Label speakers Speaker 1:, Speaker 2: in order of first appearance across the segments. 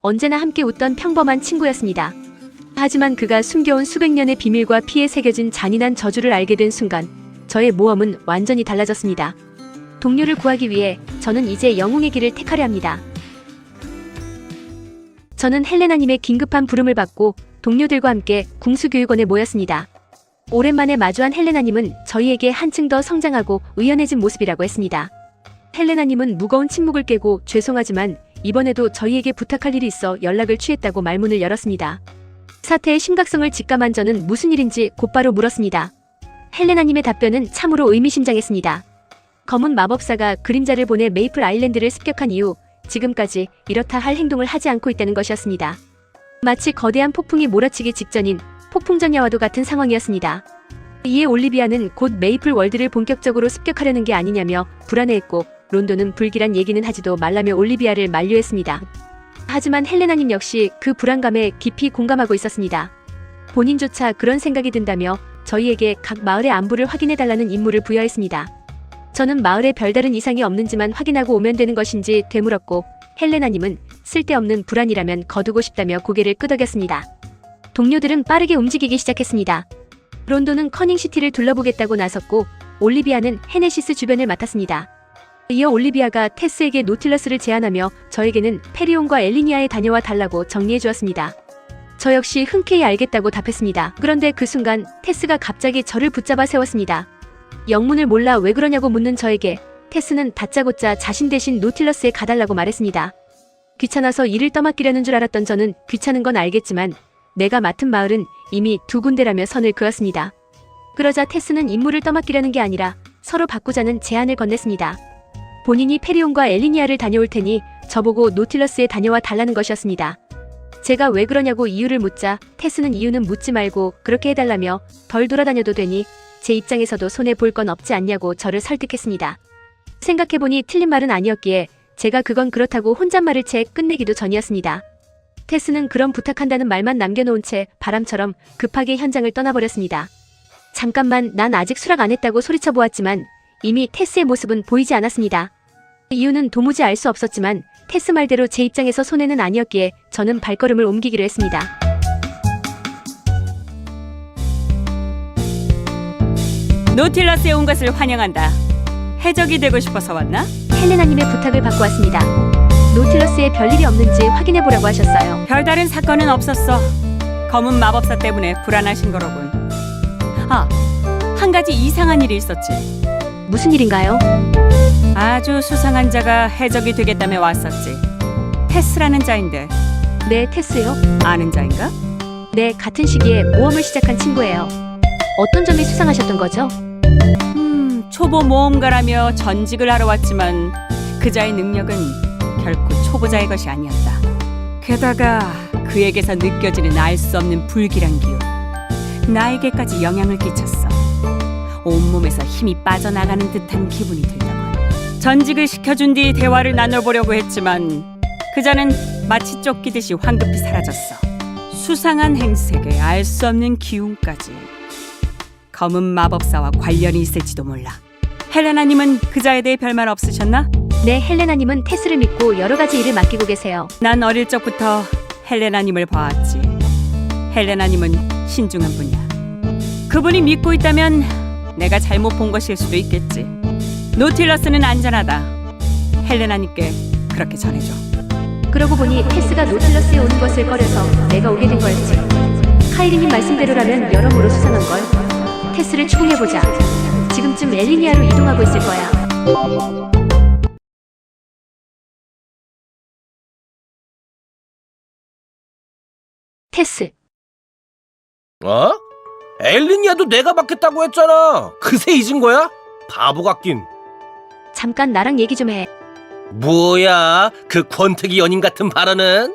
Speaker 1: 언제나 함께 웃던 평범한 친구였습니다. 하지만 그가 숨겨온 수백 년의 비밀과 피에 새겨진 잔인한 저주를 알게 된 순간 저의 모험은 완전히 달라졌습니다. 동료를 구하기 위해 저는 이제 영웅의 길을 택하려 합니다. 저는 헬레나님의 긴급한 부름을 받고 동료들과 함께 궁수교육원에 모였습니다. 오랜만에 마주한 헬레나님은 저희에게 한층 더 성장하고 의연해진 모습이라고 했습니다. 헬레나님은 무거운 침묵을 깨고 죄송하지만 이번에도 저희에게 부탁할 일이 있어 연락을 취했다고 말문을 열었습니다. 사태의 심각성을 직감한 저는 무슨 일인지 곧바로 물었습니다. 헬레나님의 답변은 참으로 의미심장했습니다. 검은 마법사가 그림자를 보내 메이플 아일랜드를 습격한 이후 지금까지 이렇다 할 행동을 하지 않고 있다는 것이었습니다. 마치 거대한 폭풍이 몰아치기 직전인 폭풍전야와도 같은 상황이었습니다. 이에 올리비아는 곧 메이플 월드를 본격적으로 습격하려는 게 아니냐며 불안해했고 론도는 불길한 얘기는 하지도 말라며 올리비아를 만류했습니다. 하지만 헬레나님 역시 그 불안감에 깊이 공감하고 있었습니다. 본인조차 그런 생각이 든다며 저희에게 각 마을의 안부를 확인해달라는 임무를 부여했습니다. 저는 마을에 별다른 이상이 없는지만 확인하고 오면 되는 것인지 되물었고 헬레나님은 쓸데없는 불안이라면 거두고 싶다며 고개를 끄덕였습니다. 동료들은 빠르게 움직이기 시작했습니다. 론도는 커닝시티를 둘러보겠다고 나섰고 올리비아는 헤네시스 주변을 맡았습니다. 이어 올리비아가 테스에게 노틸러스를 제안하며 저에게는 페리온과 엘리니아에 다녀와 달라고 정리해 주었습니다. 저 역시 흔쾌히 알겠다고 답했습니다. 그런데 그 순간 테스가 갑자기 저를 붙잡아 세웠습니다. 영문을 몰라 왜 그러냐고 묻는 저에게 테스는 다짜고짜 자신 대신 노틸러스에 가달라고 말했습니다. 귀찮아서 일을 떠맡기려는 줄 알았던 저는 귀찮은 건 알겠지만 내가 맡은 마을은 이미 두 군데라며 선을 그었습니다. 그러자 테스는 임무를 떠맡기려는 게 아니라 서로 바꾸자는 제안을 건넸습니다. 본인이 페리온과 엘리니아를 다녀올 테니 저보고 노틸러스에 다녀와 달라는 것이었습니다. 제가 왜 그러냐고 이유를 묻자 테스는 이유는 묻지 말고 그렇게 해달라며 덜 돌아다녀도 되니 제 입장에서도 손해볼 건 없지 않냐고 저를 설득했습니다. 생각해보니 틀린 말은 아니었기에 제가 그건 그렇다고 혼잣말을 채 끝내기도 전이었습니다. 테스는 그럼 부탁한다는 말만 남겨놓은 채 바람처럼 급하게 현장을 떠나버렸습니다. 잠깐만, 난 아직 수락 안 했다고 소리쳐 보았지만 이미 테스의 모습은 보이지 않았습니다. 이유는 도무지 알 수 없었지만 테스 말대로 제 입장에서 손해는 아니었기에 저는 발걸음을 옮기기로 했습니다.
Speaker 2: 노틸러스에 온 것을 환영한다. 해적이 되고 싶어서 왔나?
Speaker 1: 헬레나님의 부탁을 받고 왔습니다. 노틸러스에 별일이 없는지 확인해보라고 하셨어요.
Speaker 2: 별다른 사건은 없었어. 검은 마법사 때문에 불안하신 거로군. 아, 한 가지 이상한 일이 있었지.
Speaker 1: 무슨 일인가요?
Speaker 2: 아주 수상한 자가 해적이 되겠다며 왔었지. 테스라는 자인데
Speaker 1: 네, 테스요?
Speaker 2: 아는 자인가?
Speaker 1: 네, 같은 시기에 모험을 시작한 친구예요. 어떤 점이 수상하셨던 거죠?
Speaker 2: 초보 모험가라며 전직을 하러 왔지만 그 자의 능력은 결코 초보자의 것이 아니었다. 게다가 그에게서 느껴지는 알 수 없는 불길한 기운, 나에게까지 영향을 끼쳤어. 온몸에서 힘이 빠져나가는 듯한 기분이 들더군. 전직을 시켜준 뒤 대화를 나눠보려고 했지만 그자는 마치 쫓기듯이 황급히 사라졌어. 수상한 행색에 알 수 없는 기운까지. 검은 마법사와 관련이 있을지도 몰라. 헬레나님은 그자에 대해 별말 없으셨나?
Speaker 1: 네, 헬레나님은 테스를 믿고 여러 가지 일을 맡기고 계세요.
Speaker 2: 난 어릴 적부터 헬레나님을 봐왔지. 헬레나님은 신중한 분이야. 그분이 믿고 있다면 내가 잘못 본 것일 수도 있겠지. 노틸러스는 안전하다. 헬레나님께 그렇게 전해줘.
Speaker 1: 그러고 보니 테스가 노틸러스에 오는 것을 꺼려서 내가 오게 된 거였지. 카이리님 말씀대로라면 여러모로 수상한걸. 테스를 추궁해보자. 지금쯤 엘리니아로 이동하고 있을 거야. 테스.
Speaker 3: 어? 엘리니아도 내가 맡겠다고 했잖아. 그새 잊은 거야? 바보 같긴.
Speaker 1: 잠깐 나랑 얘기 좀 해.
Speaker 3: 뭐야? 그 권태기 연인 같은 발언은?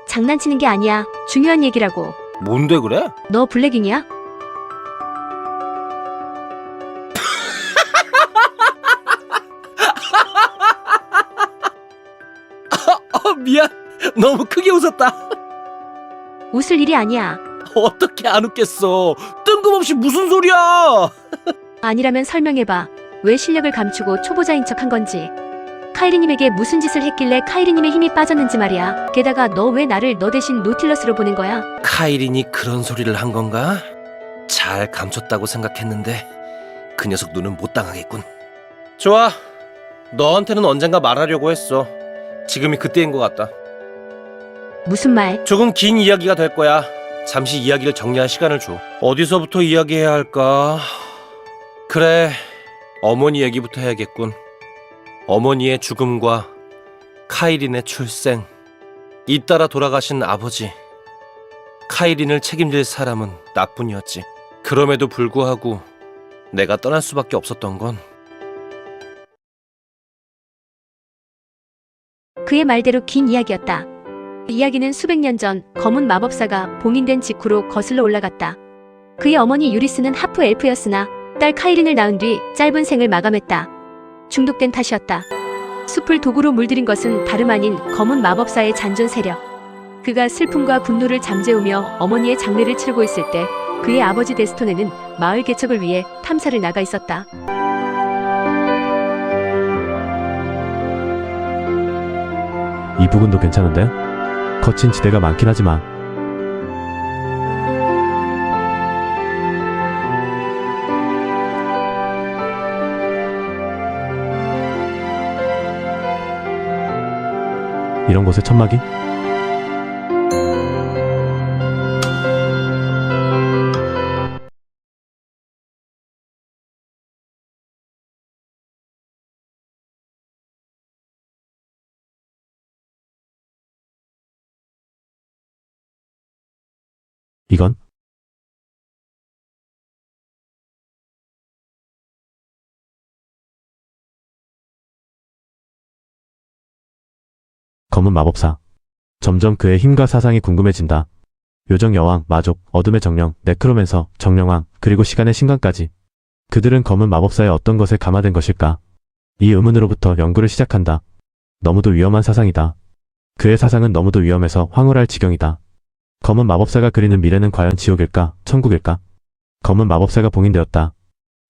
Speaker 1: 장난치는 게 아니야. 중요한 얘기라고.
Speaker 3: 뭔데 그래?
Speaker 1: 너 블랙윙이야?
Speaker 3: 미안. 너무 크게 웃었다.
Speaker 1: 웃을 일이 아니야.
Speaker 3: 어떻게 안 웃겠어. 뜬금없이 무슨 소리야.
Speaker 1: 아니라면 설명해봐. 왜 실력을 감추고 초보자인 척 한 건지. 카이리님에게 무슨 짓을 했길래 카이리님의 힘이 빠졌는지 말이야. 게다가 너 왜 나를 너 대신 노틸러스로 보낸 거야?
Speaker 3: 카이린이 그런 소리를 한 건가? 잘 감췄다고 생각했는데 그 녀석 눈은 못 당하겠군. 좋아. 너한테는 언젠가 말하려고 했어. 지금이 그때인 것 같다.
Speaker 1: 무슨 말?
Speaker 3: 조금 긴 이야기가 될 거야. 잠시 이야기를 정리할 시간을 줘. 어디서부터 이야기해야 할까? 그래, 어머니 얘기부터 해야겠군. 어머니의 죽음과 카이린의 출생, 잇따라 돌아가신 아버지. 카이린을 책임질 사람은 나뿐이었지. 그럼에도 불구하고 내가 떠날 수밖에 없었던 건
Speaker 1: 그의 말대로 긴 이야기였다. 이야기는 수백 년 전 검은 마법사가 봉인된 직후로 거슬러 올라갔다. 그의 어머니 유리스는 하프 엘프였으나 딸 카이린을 낳은 뒤 짧은 생을 마감했다. 중독된 탓이었다. 숲을 도구로 물들인 것은 다름 아닌 검은 마법사의 잔존 세력. 그가 슬픔과 분노를 잠재우며 어머니의 장례를 치르고 있을 때 그의 아버지 데스톤에는 마을 개척을 위해 탐사를 나가 있었다.
Speaker 4: 이 부근도 괜찮은데? 거친 지대가 많긴 하지만 이런 곳에 천막이? 이건? 검은 마법사. 점점 그의 힘과 사상이 궁금해진다. 요정 여왕, 마족, 어둠의 정령, 네크로맨서, 정령왕, 그리고 시간의 신관까지. 그들은 검은 마법사의 어떤 것에 감화된 것일까? 이 의문으로부터 연구를 시작한다. 너무도 위험한 사상이다. 그의 사상은 너무도 위험해서 황홀할 지경이다. 검은 마법사가 그리는 미래는 과연 지옥일까? 천국일까? 검은 마법사가 봉인되었다.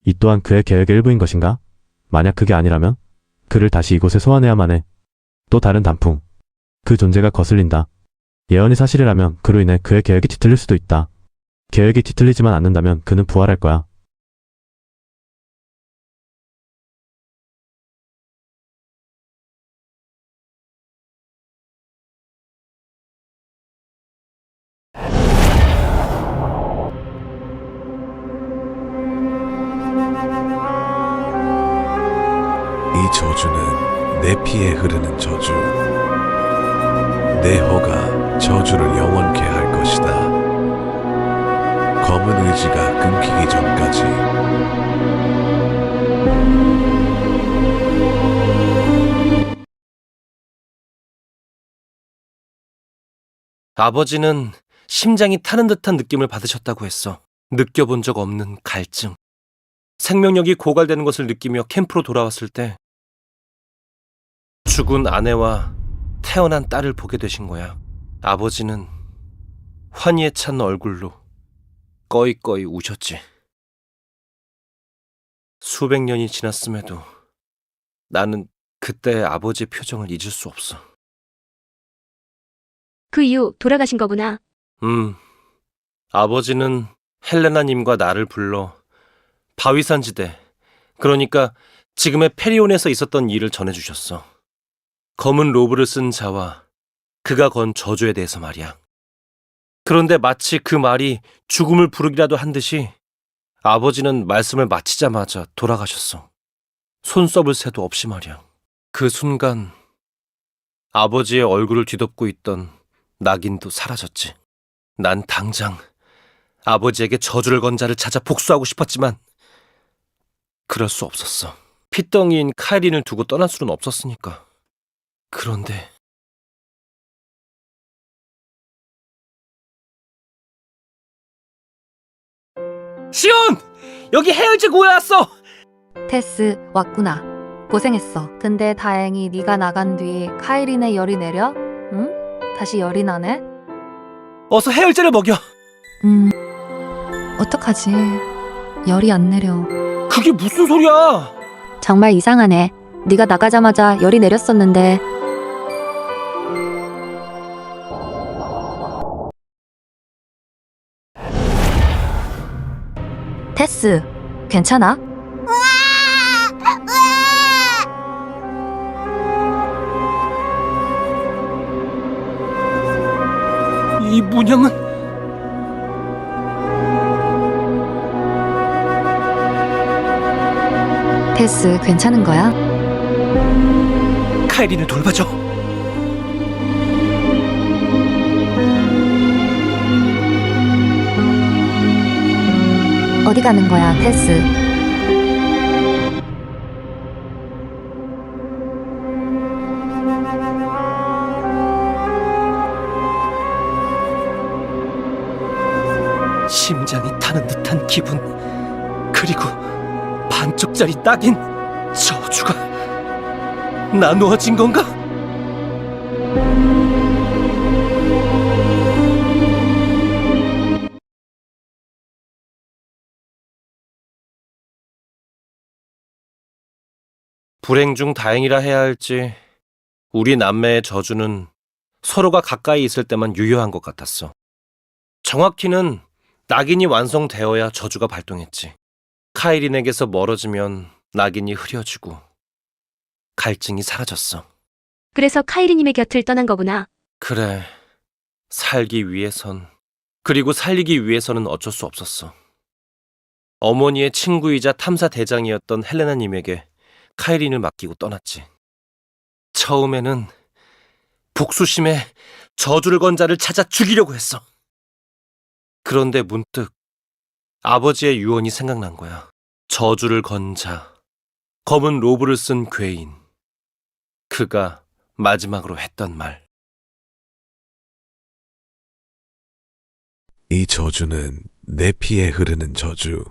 Speaker 4: 이 또한 그의 계획의 일부인 것인가? 만약 그게 아니라면 그를 다시 이곳에 소환해야만 해. 또 다른 단풍. 그 존재가 거슬린다. 예언이 사실이라면 그로 인해 그의 계획이 뒤틀릴 수도 있다. 계획이 뒤틀리지만 않는다면 그는 부활할 거야.
Speaker 5: 이 저주는 내 피에 흐르는 저주. 내 허가 저주를 영원케 할 것이다. 검은 의지가 끊기기 전까지.
Speaker 3: 아버지는 심장이 타는 듯한 느낌을 받으셨다고 했어. 느껴본 적 없는 갈증. 생명력이 고갈되는 것을 느끼며 캠프로 돌아왔을 때 죽은 아내와 태어난 딸을 보게 되신 거야. 아버지는 환희에 찬 얼굴로 꺼이꺼이 우셨지. 수백 년이 지났음에도 나는 그때의 아버지의 표정을 잊을 수 없어.
Speaker 1: 그 이후 돌아가신 거구나.
Speaker 3: 아버지는 헬레나님과 나를 불러 바위산지대, 그러니까 지금의 페리온에서 있었던 일을 전해주셨어. 검은 로브를 쓴 자와 그가 건 저주에 대해서 말이야. 그런데 마치 그 말이 죽음을 부르기라도 한 듯이 아버지는 말씀을 마치자마자 돌아가셨어. 손써볼 새도 없이 말이야. 그 순간 아버지의 얼굴을 뒤덮고 있던 낙인도 사라졌지. 난 당장 아버지에게 저주를 건 자를 찾아 복수하고 싶었지만 그럴 수 없었어. 핏덩이인 카이린을 두고 떠날 수는 없었으니까. 그런데 시온! 여기 해열제 구해왔어!
Speaker 6: 테스, 왔구나. 고생했어. 근데 다행히 네가 나간 뒤 카이린의 열이 내려? 응? 다시 열이 나네?
Speaker 3: 어서 해열제를 먹여.
Speaker 6: 어떡하지? 열이 안 내려.
Speaker 3: 그게 무슨 소리야?
Speaker 6: 정말 이상하네. 네가 나가자마자 열이 내렸었는데. 테스, 괜찮아?
Speaker 3: 이 문양은
Speaker 6: 테스, 괜찮은 거야?
Speaker 3: 카이린을 돌봐줘.
Speaker 6: 어디 가는 거야, 테스?
Speaker 3: 심장이 타는 듯한 기분, 그리고 반쪽짜리 딱인 저주가 나누어진 건가? 불행 중 다행이라 해야 할지, 우리 남매의 저주는 서로가 가까이 있을 때만 유효한 것 같았어. 정확히는 낙인이 완성되어야 저주가 발동했지. 카이린에게서 멀어지면 낙인이 흐려지고 갈증이 사라졌어.
Speaker 1: 그래서 카이리님의 곁을 떠난 거구나.
Speaker 3: 그래, 살기 위해선, 그리고 살리기 위해서는 어쩔 수 없었어. 어머니의 친구이자 탐사 대장이었던 헬레나님에게 카이린을 맡기고 떠났지. 처음에는 복수심에 저주를 건 자를 찾아 죽이려고 했어. 그런데 문득 아버지의 유언이 생각난 거야. 저주를 건 자, 검은 로브를 쓴 괴인. 그가 마지막으로 했던 말.
Speaker 5: 이 저주는 내 피에 흐르는 저주.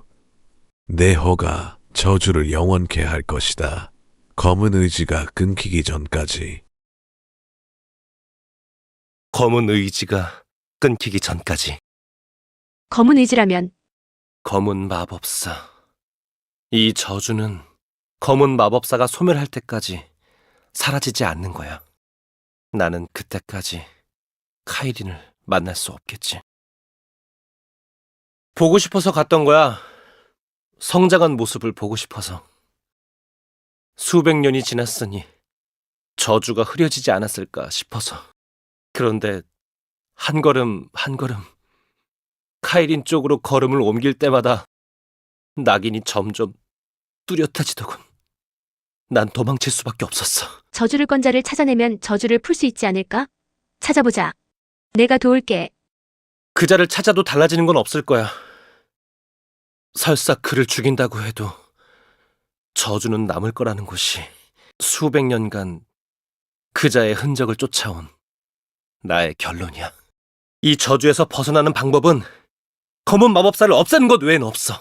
Speaker 5: 내 허가 저주를 영원케 할 것이다. 검은 의지가 끊기기 전까지.
Speaker 3: 검은 의지가 끊기기 전까지.
Speaker 1: 검은 의지라면
Speaker 3: 검은 마법사. 이 저주는 검은 마법사가 소멸할 때까지 사라지지 않는 거야. 나는 그때까지 카이린을 만날 수 없겠지. 보고 싶어서 갔던 거야. 성장한 모습을 보고 싶어서. 수백 년이 지났으니 저주가 흐려지지 않았을까 싶어서. 그런데 한 걸음 한 걸음 카이린 쪽으로 걸음을 옮길 때마다 낙인이 점점 뚜렷해지더군. 난 도망칠 수밖에 없었어.
Speaker 1: 저주를 건 자를 찾아내면 저주를 풀 수 있지 않을까? 찾아보자. 내가 도울게.
Speaker 3: 그 자를 찾아도 달라지는 건 없을 거야. 설사 그를 죽인다고 해도 저주는 남을 거라는 것이 수백 년간 그 자의 흔적을 쫓아온 나의 결론이야. 이 저주에서 벗어나는 방법은 검은 마법사를 없애는 것 외엔 없어.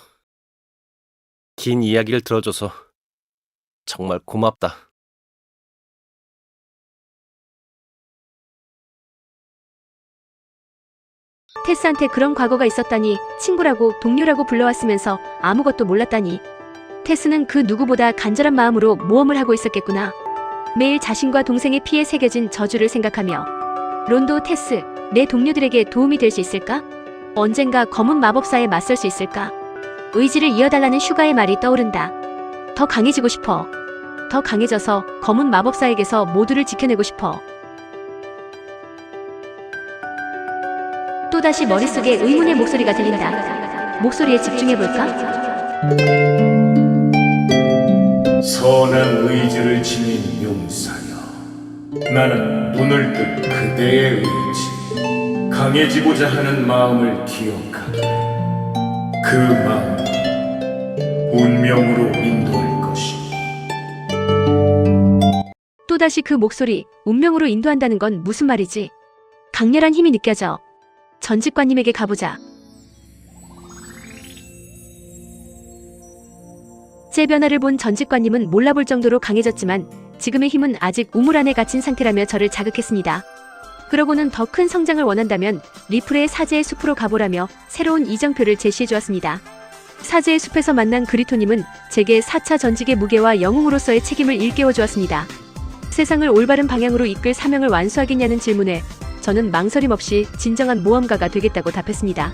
Speaker 3: 긴 이야기를 들어줘서 정말 고맙다.
Speaker 1: 테스한테 그런 과거가 있었다니, 친구라고 동료라고 불러왔으면서 아무것도 몰랐다니. 테스는 그 누구보다 간절한 마음으로 모험을 하고 있었겠구나. 매일 자신과 동생의 피에 새겨진 저주를 생각하며. 론도, 테스, 내 동료들에게 도움이 될 수 있을까? 언젠가 검은 마법사에 맞설 수 있을까? 의지를 이어달라는 슈가의 말이 떠오른다. 더 강해지고 싶어. 더 강해져서 검은 마법사에게서 모두를 지켜내고 싶어. 또다시 머릿속에 의문의 목소리가 들린다. 목소리에 집중해볼까?
Speaker 7: 선한 의지를 지닌 용사여, 나는 눈을 뜬 그대의 의지, 강해지고자 하는 마음을 기억하게. 그 마음 운명으로 인도할 것이니.
Speaker 1: 또다시 그 목소리, 운명으로 인도한다는 건 무슨 말이지? 강렬한 힘이 느껴져. 전직관님에게 가보자. 제 변화를 본 전직관님은 몰라볼 정도로 강해졌지만 지금의 힘은 아직 우물 안에 갇힌 상태라며 저를 자극했습니다. 그러고는 더 큰 성장을 원한다면 리플의 사제의 숲으로 가보라며 새로운 이정표를 제시해 주었습니다. 사제의 숲에서 만난 그리토님은 제게 4차 전직의 무게와 영웅으로서의 책임을 일깨워 주었습니다. 세상을 올바른 방향으로 이끌 사명을 완수하겠냐는 질문에 저는 망설임 없이 진정한 모험가가 되겠다고 답했습니다.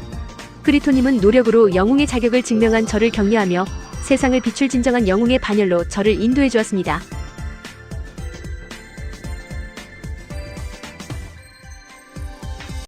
Speaker 1: 그리토님은 노력으로 영웅의 자격을 증명한 저를 격려하며 세상을 비출 진정한 영웅의 반열로 저를 인도해 주었습니다.